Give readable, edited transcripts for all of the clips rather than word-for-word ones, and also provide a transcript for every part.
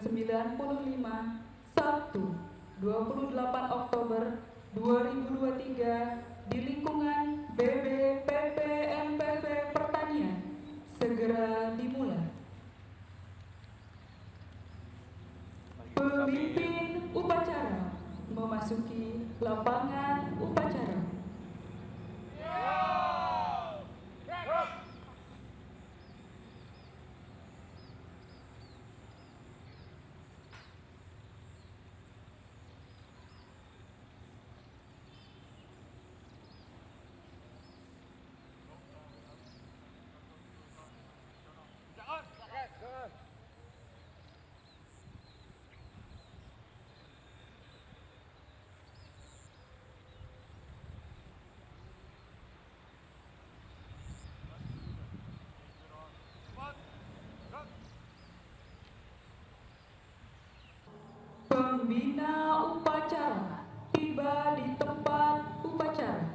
ke-95 Sabtu 28 Oktober 2023 di lingkungan BBPP MPV Pertanian segera dimulai. Pemimpin upacara memasuki lapangan upacara. Pembina upacara tiba di tempat upacara.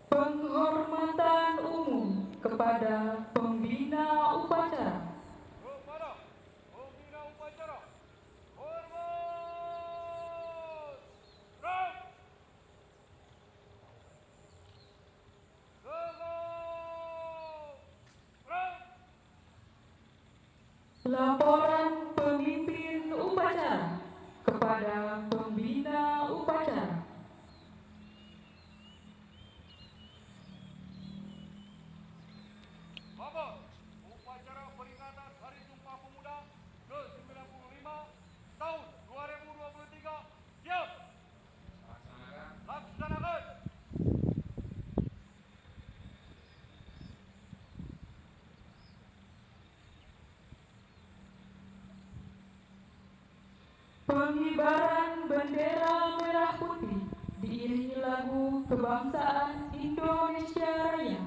Penghormatan umum kepada pembina upacara. Kepada pembina upacara, hormat! Rang! Tegak! Rang! Laporan pemimpin upacara kepada pembina upacara. Bapak, upacara peringatan Hari Sumpah Pemuda ke-95 tahun 2023 siap. Laksanakan. Pengibaran bendera merah putih diiringi lagu kebangsaan Indonesia Raya.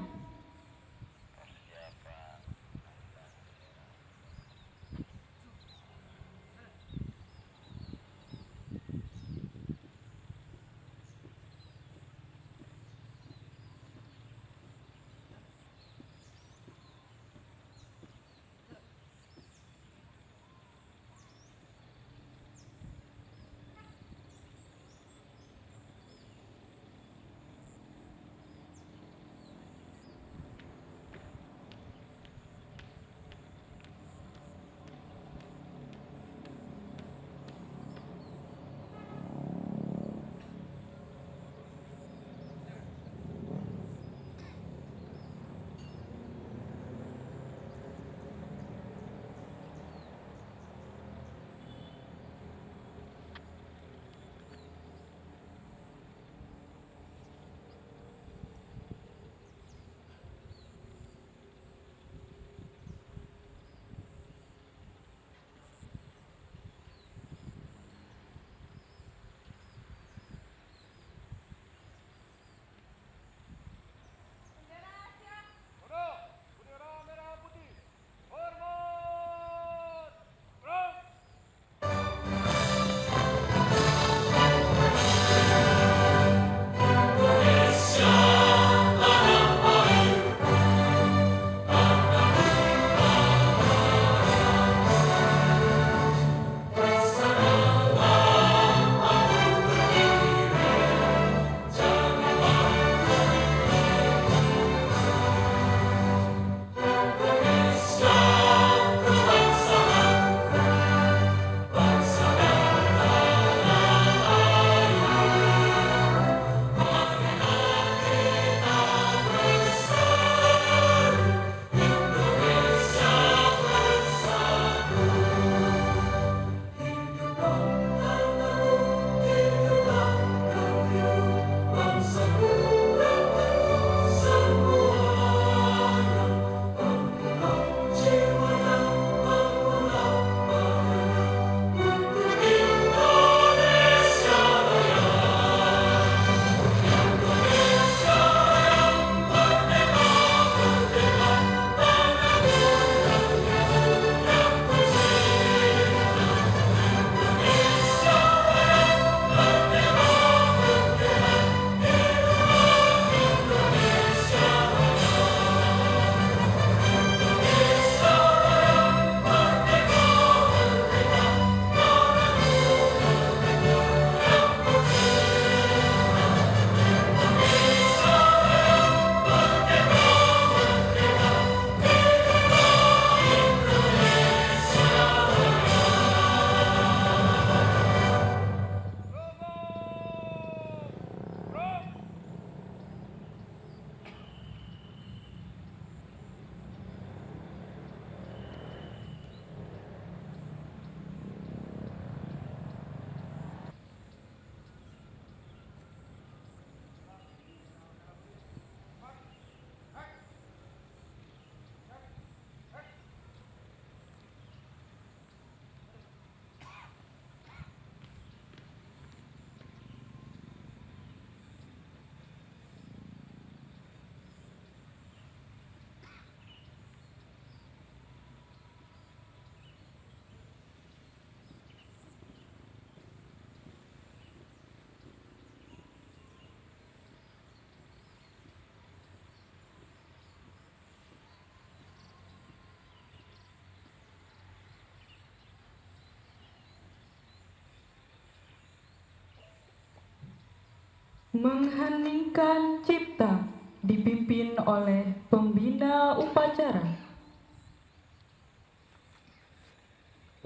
Mengheningkan cipta dipimpin oleh pembina upacara.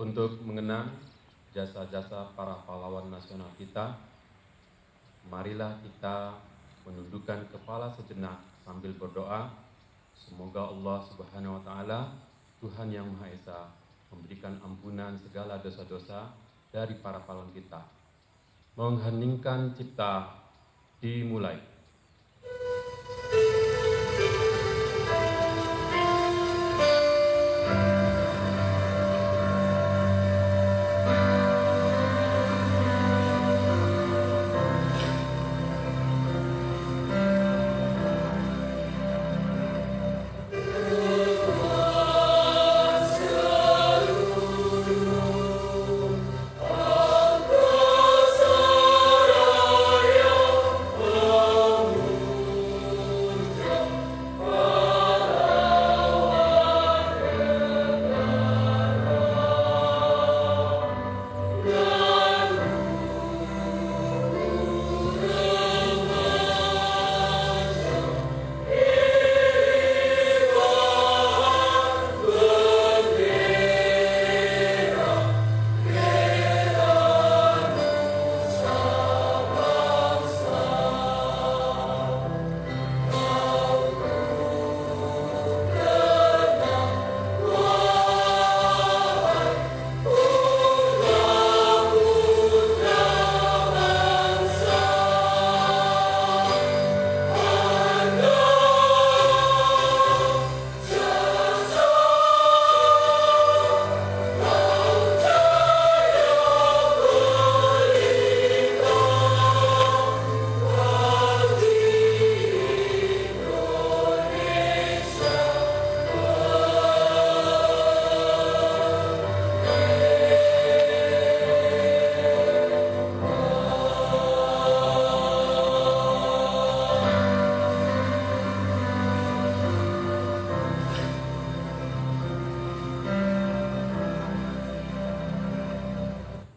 Untuk mengenang jasa-jasa para pahlawan nasional kita, marilah kita menundukkan kepala sejenak sambil berdoa. Semoga Allah Subhanahu wa Ta'ala, Tuhan yang Maha Esa, memberikan ampunan segala dosa-dosa dari para pahlawan kita. Mengheningkan cipta dimulai.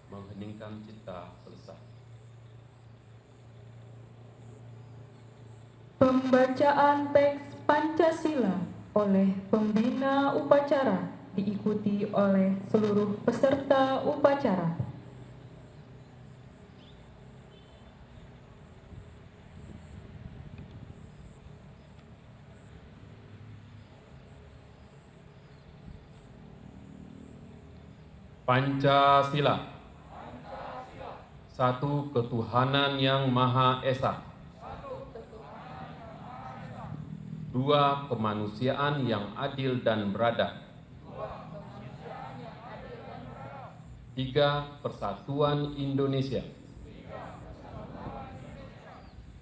Mengheningkan cipta selesai. Pembacaan teks Pancasila oleh pembina upacara diikuti oleh seluruh peserta upacara. Pancasila. Satu ketuhanan yang Maha Esa. Dua kemanusiaan yang adil dan beradab. Tiga persatuan Indonesia.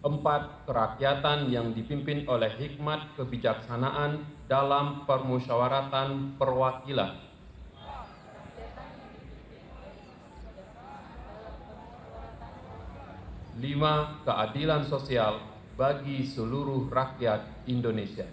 Empat kerakyatan yang dipimpin oleh hikmat kebijaksanaan dalam permusyawaratan perwakilan. 5. Keadilan sosial bagi seluruh rakyat Indonesia.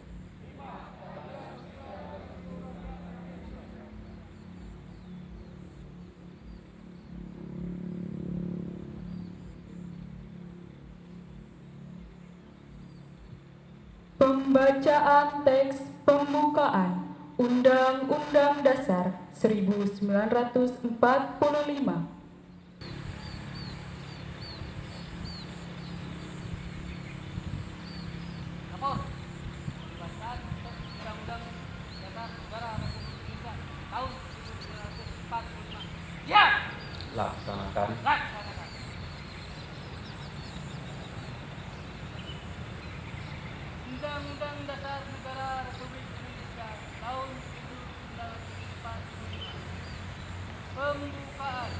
Pembacaan teks pembukaan Undang-Undang Dasar 1945. Lapor, pembahasan untuk Undang-Undang Dasar Negara Republik Indonesia tahun 1945. Ya, Laksanakan. laksanakan. Undang-Undang Dasar Negara Republik Indonesia tahun 1945. Pembukaan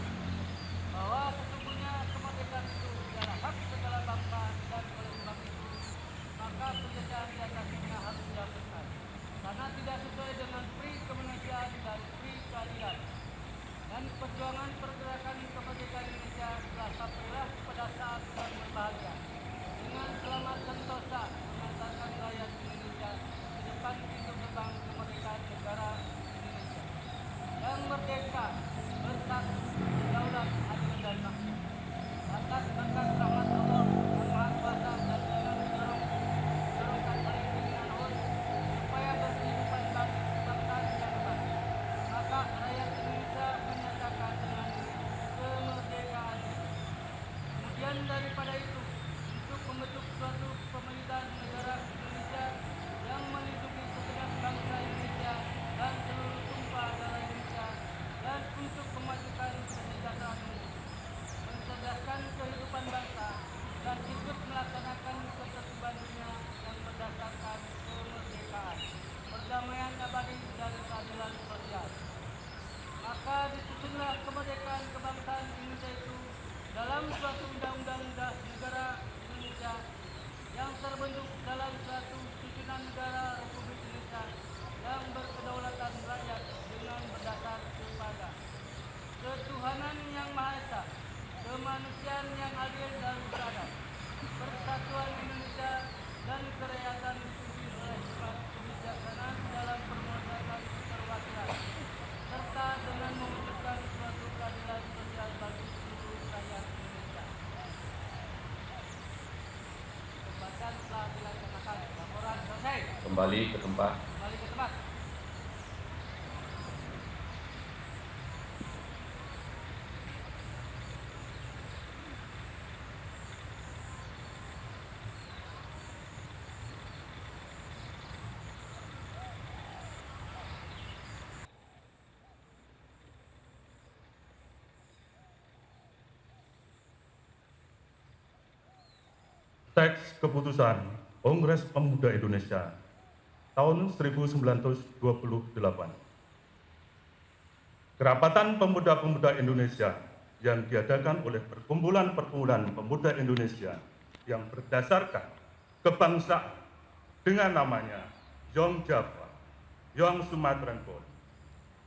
Selain daripada itu, untuk membentuk suatu pemerintahan negara Indonesia yang melindungi segenap bangsa Indonesia dan seluruh tumpah darah Indonesia, dan untuk memajukan kesejahteraan umum, mencerdaskan kehidupan bangsa, dan ikut melaksanakan ketertiban dunia yang berdasarkan kemerdekaan, perdamaian abadi, dan keadilan sosial. Maka disusunlah kemerdekaan kebangsaan Indonesia itu dalam suatu undang-undang negara Indonesia yang terbentuk dalam suatu susunan negara Republik Indonesia yang berkedaulatan rakyat dengan berdasar kepada ketuhanan yang Maha Esa, kemanusiaan yang adil dan beradab, persatuan Indonesia, dan kerakyatan dipimpin oleh hikmat kebijaksanaan dalam permuasaan perwakilan, serta dengan mewujudkan suatu keadilan sosial bagi seluruh rakyat Indonesia. Pembacaan telah dilaksanakan. Laporan selesai. Kembali ke tempat. Kembali ke tempat. Teks Keputusan Kongres Pemuda Indonesia tahun 1928. Kerapatan Pemuda-Pemuda Indonesia yang diadakan oleh Perkumpulan-Perkumpulan Pemuda Indonesia yang berdasarkan kebangsaan dengan namanya Young Java, Young Sumatran Pol,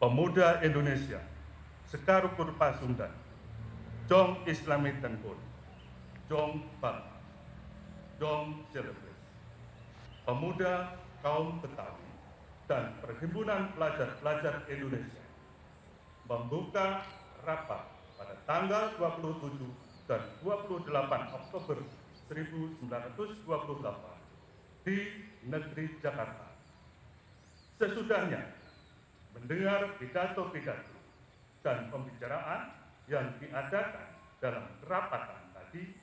Pemuda Indonesia, Sekarukur Pasundan, Jong Islami Tengkol, Jong Bangka, Jong Celebes, Pemuda Kaum Betawi, dan Perhimpunan Pelajar-Pelajar Indonesia membuka rapat pada tanggal 27 dan 28 Oktober 1928 di negeri Jakarta. Sesudahnya mendengar pidato-pidato dan pembicaraan yang diadakan dalam kerapatan tadi,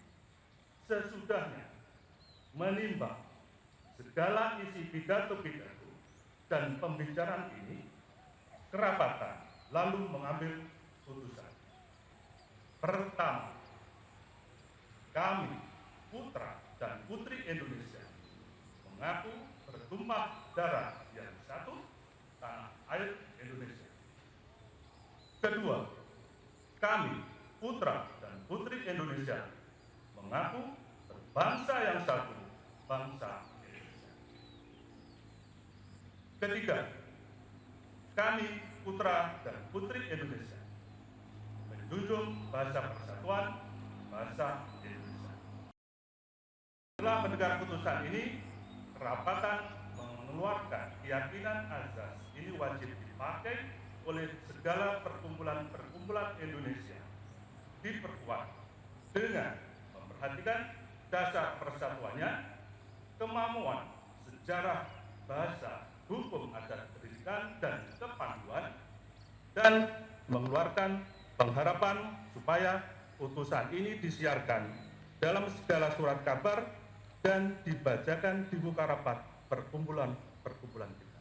sesudahnya menimbang segala isi pidato-pidato dan pembicaraan ini, kerapatan lalu mengambil putusan. Pertama, kami, putra dan putri Indonesia, mengaku bertumpah darah yang satu, tanah air Indonesia. Kedua, kami, putra dan putri Indonesia, mengaku berbangsa yang satu, bangsa Indonesia. Ketiga, kami, putra dan putri Indonesia, menjunjung bahasa persatuan, bahasa Indonesia. Setelah mendengar putusan ini, kerapatan mengeluarkan keyakinan azas ini wajib dipakai oleh segala perkumpulan-perkumpulan Indonesia, diperkuat dengan memperhatikan dasar persatuannya, kemampuan, sejarah, bahasa, hukum adat pendidikan, dan kepanduan, dan mengeluarkan pengharapan supaya putusan ini disiarkan dalam segala surat kabar dan dibacakan di muka rapat perkumpulan-perkumpulan kita.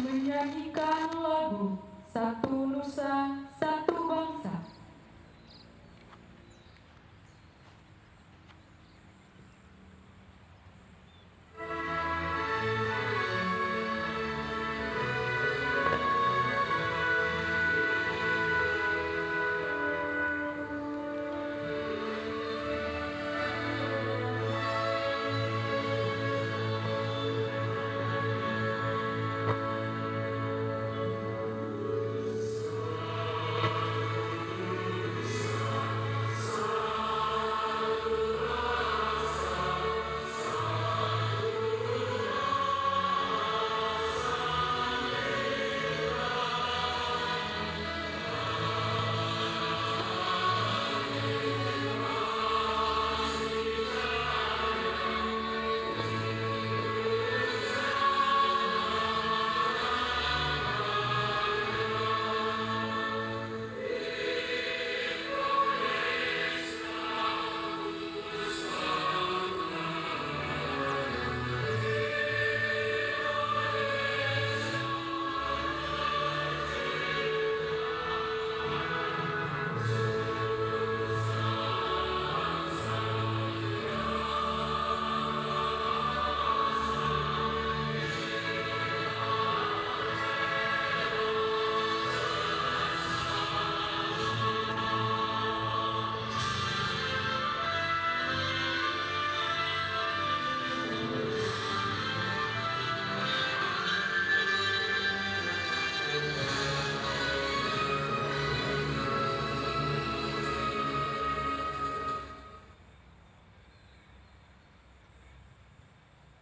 Menyanyikan lagu Satu Nusa, Satu Bangsa.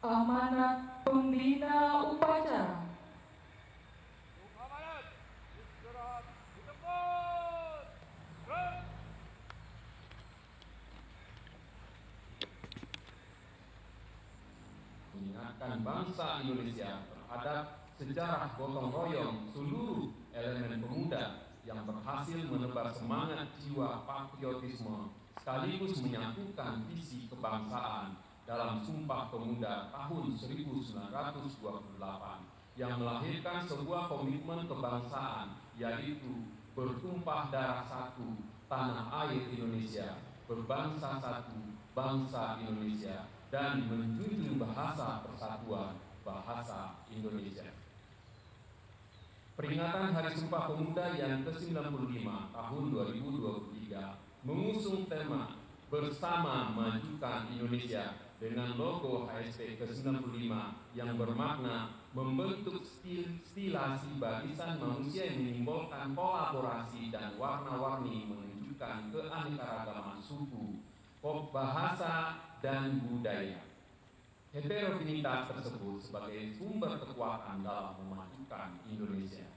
Amanat Pembina Upacara. Amanat, istirahat di tempat. Gerak. Mengingatkan bangsa Indonesia terhadap sejarah gotong royong seluruh elemen pemuda yang berhasil menebar semangat jiwa patriotisme sekaligus menyatukan visi kebangsaan dalam Sumpah Pemuda tahun 1928 yang melahirkan sebuah komitmen kebangsaan, yaitu bertumpah darah satu, tanah air Indonesia, berbangsa satu, bangsa Indonesia, dan menjunjung bahasa persatuan, bahasa Indonesia. Peringatan Hari Sumpah Pemuda yang ke-95 tahun 2023 mengusung tema Bersama Majukan Indonesia dengan logo HSP ke-95 yang bermakna membentuk stilasi barisan manusia yang menyimbolkan kolaborasi dan warna-warni menunjukkan keanekaragaman suku, bahasa, dan budaya. Heterogenitas tersebut sebagai sumber kekuatan dalam memajukan Indonesia.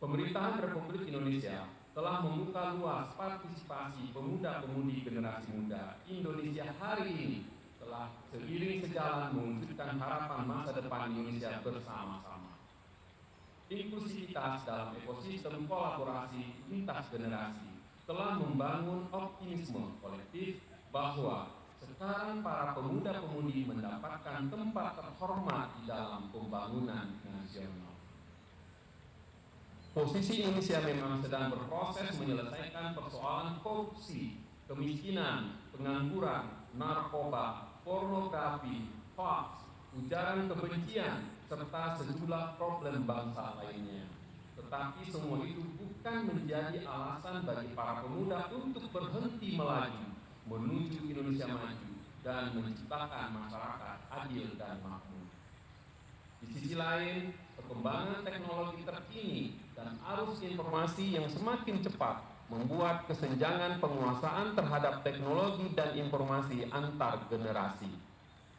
Pemerintahan Republik Indonesia telah membuka luas partisipasi pemuda-pemudi generasi muda Indonesia hari ini telah seiring sejalan mewujudkan harapan masa depan Indonesia bersama-sama. Inklusivitas dalam ekosistem kolaborasi lintas generasi telah membangun optimisme kolektif bahwa sekarang para pemuda-pemudi mendapatkan tempat terhormat di dalam pembangunan nasional. Posisi Indonesia memang sedang berproses menyelesaikan persoalan korupsi, kemiskinan, pengangguran, narkoba, pornografi, hoax, ujaran kebencian, serta sejumlah problem bangsa lainnya. Tetapi semua itu bukan menjadi alasan bagi para pemuda untuk berhenti melaju menuju Indonesia maju dan menciptakan masyarakat adil dan makmur. Di sisi lain, perkembangan teknologi terkini dan arus informasi yang semakin cepat membuat kesenjangan penguasaan terhadap teknologi dan informasi antar generasi.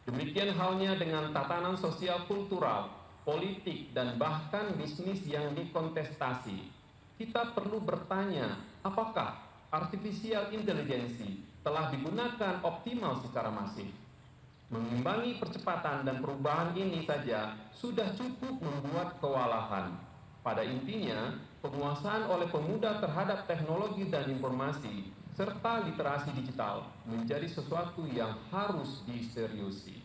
Demikian halnya dengan tatanan sosial kultural, politik, dan bahkan bisnis yang dikontestasi. Kita perlu bertanya, apakah artificial intelligence telah digunakan optimal secara masif? Mengimbangi percepatan dan perubahan ini saja sudah cukup membuat kewalahan. Pada intinya, penguasaan oleh pemuda terhadap teknologi dan informasi serta literasi digital menjadi sesuatu yang harus diseriusi.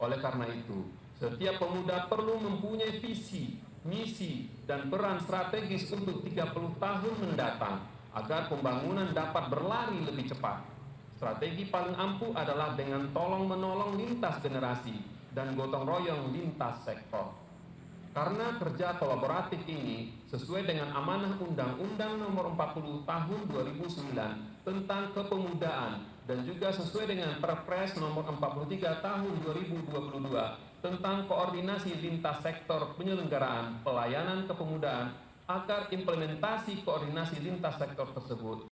Oleh karena itu, setiap pemuda perlu mempunyai visi, misi, dan peran strategis untuk 30 tahun mendatang agar pembangunan dapat berlari lebih cepat. Strategi paling ampuh adalah dengan tolong-menolong lintas generasi dan gotong royong lintas sektor. Karena kerja kolaboratif ini sesuai dengan amanah Undang-Undang Nomor 40 Tahun 2009 tentang kepemudaan dan juga sesuai dengan Perpres Nomor 43 Tahun 2022 tentang koordinasi lintas sektor penyelenggaraan pelayanan kepemudaan agar implementasi koordinasi lintas sektor tersebut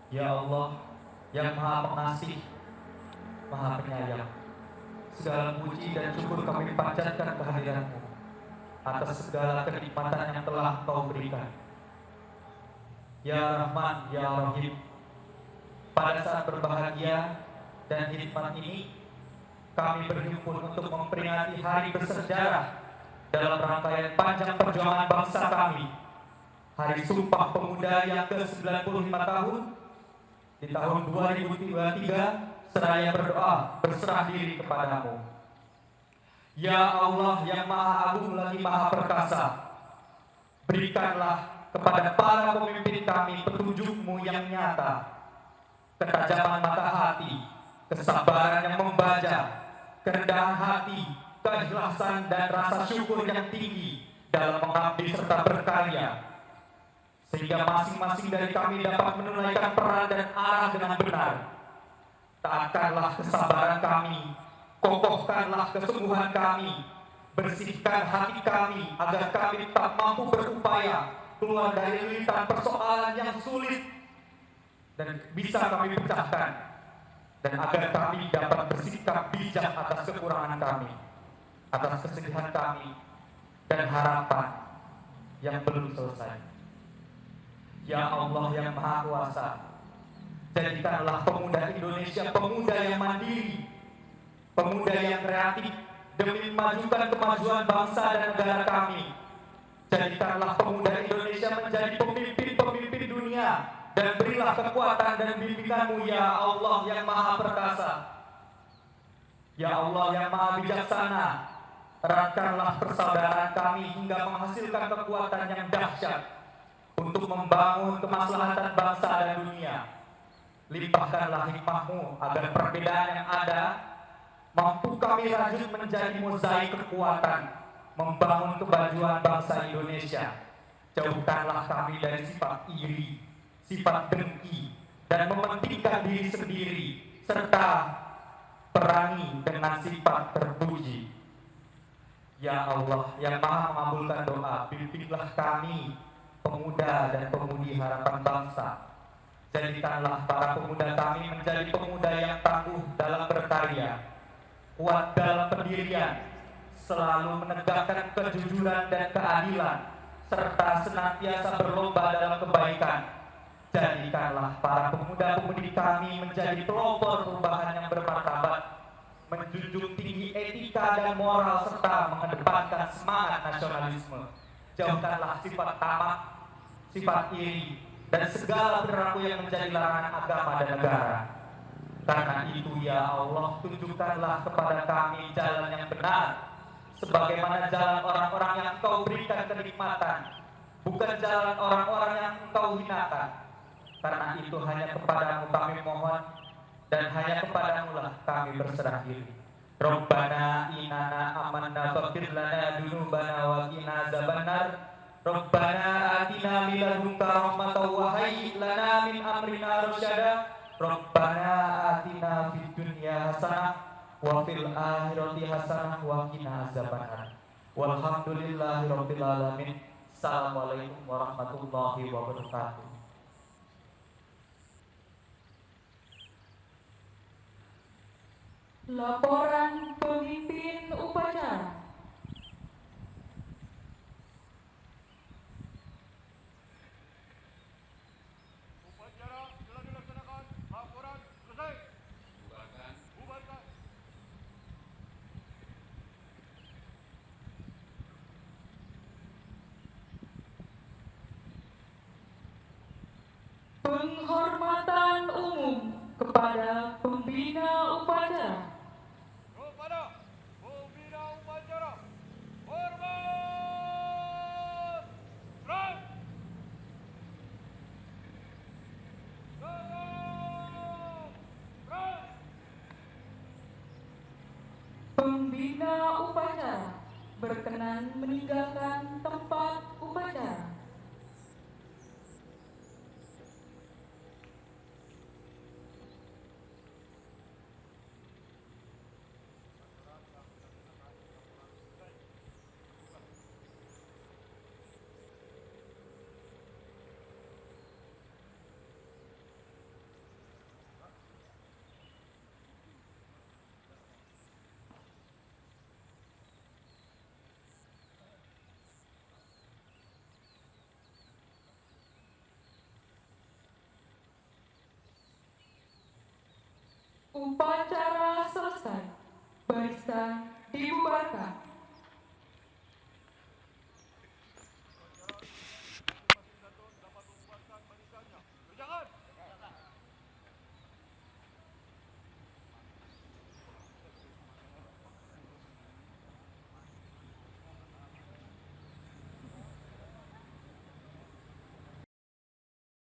Ya Allah yang Maha Pengasih, Maha Penyayang, segala puji dan syukur kami panjatkan kehadiran-Mu atas segala kenikmatan yang telah Kau berikan. Ya Rahman, Ya Rahim, pada saat berbahagia dan hikmat ini, kami berhimpun untuk memperingati hari bersejarah dalam rangkaian panjang perjuangan bangsa kami, Hari Sumpah Pemuda yang ke-95 tahun di tahun 2023, seraya berdoa berserah diri kepadamu. Ya Allah yang Maha Agung lagi Maha Perkasa, berikanlah kepada para pemimpin kami petunjuk-Mu yang nyata, ketajaman mata hati, kesabaran yang membaca, kerendahan hati, keikhlasan dan rasa syukur yang tinggi dalam mengabdi serta berkarya, sehingga masing-masing dari kami dapat menunaikan peran dan arah dengan benar. Taatkanlah kesabaran kami, kokohkanlah kesungguhan kami, bersihkan hati kami agar kami tak mampu berupaya keluar dari lilitan persoalan yang sulit dan bisa kami pecahkan, dan agar kami dapat bersikap bijak atas kekurangan kami, atas kesedihan kami dan harapan yang belum selesai. Ya Allah yang Maha Kuasa, jadikanlah pemuda Indonesia pemuda yang mandiri, pemuda yang kreatif demi memajukan kemajuan bangsa dan negara kami. Jadikanlah pemuda Indonesia menjadi pemimpin-pemimpin dunia, dan berilah kekuatan dan bimbingan-Mu ya Allah yang Maha Perkasa. Ya Allah yang Maha Bijaksana, eratkanlah persaudaraan kami hingga menghasilkan kekuatan yang dahsyat untuk membangun kemaslahatan bangsa dan dunia. Limpahkanlah hikmah-Mu agar perbedaan yang ada mampu kami rajut menjadi mozaik kekuatan membangun kemajuan bangsa Indonesia. Jauhkanlah kami dari sifat iri, sifat dengki, dan mementingkan diri sendiri, serta perangi dengan sifat terpuji. Ya Allah yang Maha mengabulkan doa, bimbinglah kami pemuda dan pemudi harapan bangsa. Jadikanlah para pemuda kami menjadi pemuda yang tangguh dalam berkarya, kuat dalam pendirian, selalu menegakkan kejujuran dan keadilan, serta senantiasa berlomba dalam kebaikan. Jadikanlah para pemuda-pemudi kami menjadi pelopor perubahan yang bermartabat, menjunjung tinggi etika dan moral, serta mengedepankan semangat nasionalisme. Jauhkanlah sifat tamak, sifat iri, dan segala perilaku yang menjadi larangan agama dan negara. Karena itu ya Allah, tunjukkanlah kepada kami jalan yang benar, sebagaimana jalan orang-orang yang Engkau berikan kenikmatan, bukan jalan orang-orang yang Engkau hinakan. Karena itu hanya kepadamu kami mohon, dan hanya kepadamu lah kami berserah diri. Rabbana inana amanna faghfir lana dzunubana wa qina azabannar. Rabbana atina min ladunka rahmatan wa hayyi' lana min amrina rasyada. Rabbana atina fid dunya hasanah wa fil akhirati hasanah wa qina azabannar. Walhamdulillahirabbil alamin. Assalamualaikum warahmatullahi wabarakatuh. Laporan pemimpin upacara. Upacara telah dilaksanakan. Laporan selesai. Bubarkan. Bubarkan. Penghormatan umum kepada pembina upacara. Kepada pembina upacara, hormat. Serang. Serang. Serang. Pembina upacara berkenan meninggalkan tempat upacara. Upacara selesai. Barisan dibubarkan.